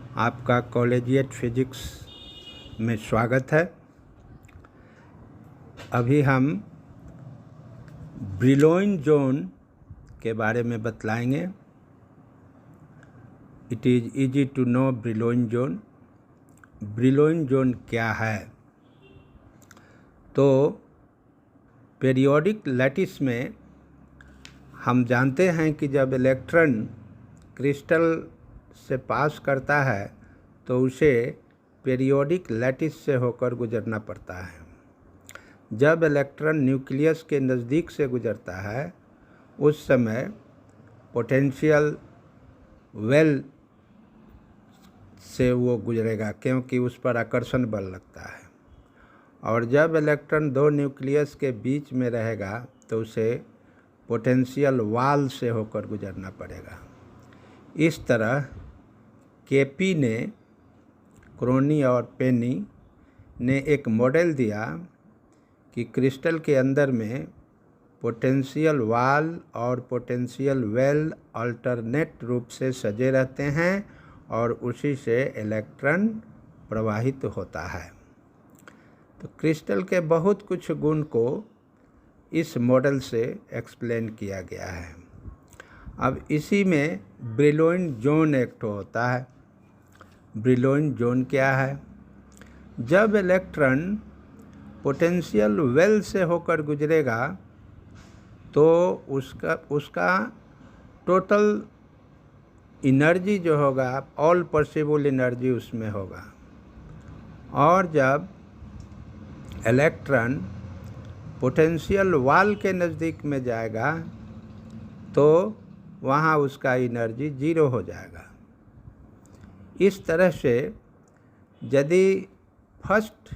आपका collegiate physics में स्वागत है। अभी हम ब्रिलॉइन जोन के बारे में बतलाएंगे। It is easy to know Brillouin zone. Brillouin zone क्या है? तो पीरियोडिक लैटिस में हम जानते हैं कि जब इलेक्ट्रॉन क्रिस्टल से पास करता है तो उसे पीरियोडिक लैटिस से होकर गुजरना पड़ता है। जब इलेक्ट्रॉन न्यूक्लियस के नज़दीक से गुजरता है उस समय पोटेंशियल वेल से वो गुजरेगा, क्योंकि उस पर आकर्षण बल लगता है। और जब इलेक्ट्रॉन दो न्यूक्लियस के बीच में रहेगा तो उसे पोटेंशियल वाल से होकर गुजरना पड़ेगा। इस तरह केपी ने, क्रोनी और पेनी ने एक मॉडल दिया कि क्रिस्टल के अंदर में पोटेंशियल वाल और पोटेंशियल वेल अल्टरनेट रूप से सजे रहते हैं और उसी से इलेक्ट्रॉन प्रवाहित होता है। तो क्रिस्टल के बहुत कुछ गुण को इस मॉडल से एक्सप्लेन किया गया है। अब इसी में ब्रिलॉइन जोन एक होता है। ब्रिलॉइन जोन क्या है? जब इलेक्ट्रॉन पोटेंशियल वेल से होकर गुजरेगा तो उसका टोटल एनर्जी जो होगा, ऑल पॉसिबल एनर्जी उसमें होगा। और जब इलेक्ट्रॉन पोटेंशियल वाल के नज़दीक में जाएगा तो वहाँ उसका एनर्जी जीरो हो जाएगा। इस तरह से यदि फर्स्ट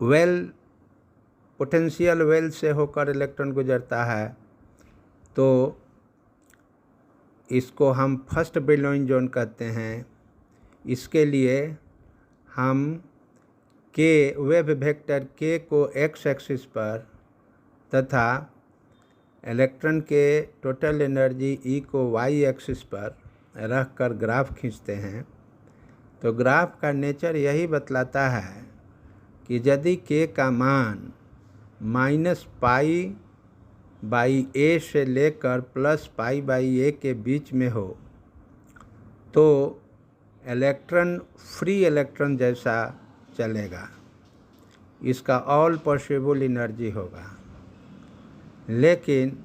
वेल पोटेंशियल वेल से होकर इलेक्ट्रॉन गुजरता है तो इसको हम फर्स्ट ब्रिलॉइन जोन कहते हैं। इसके लिए हम के वेव वेक्टर के को एक्स एक्सिस पर तथा इलेक्ट्रॉन के टोटल एनर्जी ई को वाई एक्सिस पर रख कर ग्राफ खींचते हैं। तो ग्राफ का नेचर यही बतलाता है कि यदि के का मान -π/a से लेकर +π/a के बीच में हो तो इलेक्ट्रॉन फ्री इलेक्ट्रॉन जैसा चलेगा, इसका ऑल पॉसिबल एनर्जी होगा। लेकिन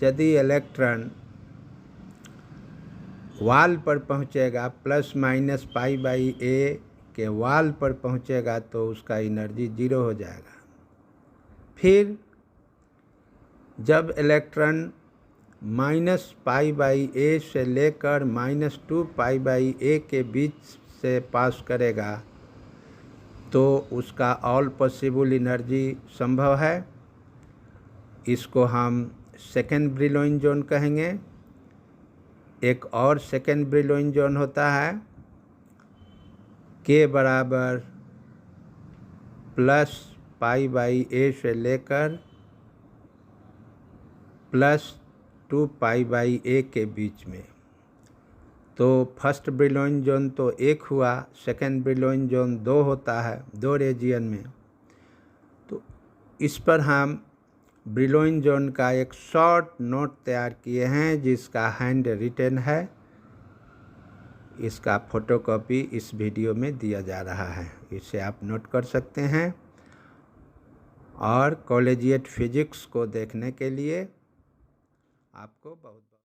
यदि इलेक्ट्रॉन वाल पर पहुंचेगा, ±π/a के वाल पर पहुंचेगा तो उसका एनर्जी जीरो हो जाएगा। फिर जब इलेक्ट्रॉन -π/a से लेकर -2π/a के बीच से पास करेगा तो उसका ऑल पॉसिबल एनर्जी संभव है। इसको हम सेकेंड ब्रिलॉइन जोन कहेंगे। एक और सेकेंड ब्रिलॉइन जोन होता है के बराबर +π/a से लेकर +2π/a के बीच में। तो फर्स्ट ब्रिलॉइन जोन तो एक हुआ, सेकेंड ब्रिलॉइन जोन दो होता है, दो रीजियन में। तो इस पर हम ब्रिलॉइन जोन का एक शॉर्ट नोट तैयार किए हैं जिसका हैंड रिटन है। इसका फोटोकॉपी इस वीडियो में दिया जा रहा है, इसे आप नोट कर सकते हैं। और कॉलेजिएट फिजिक्स को देखने के लिए आपको बहुत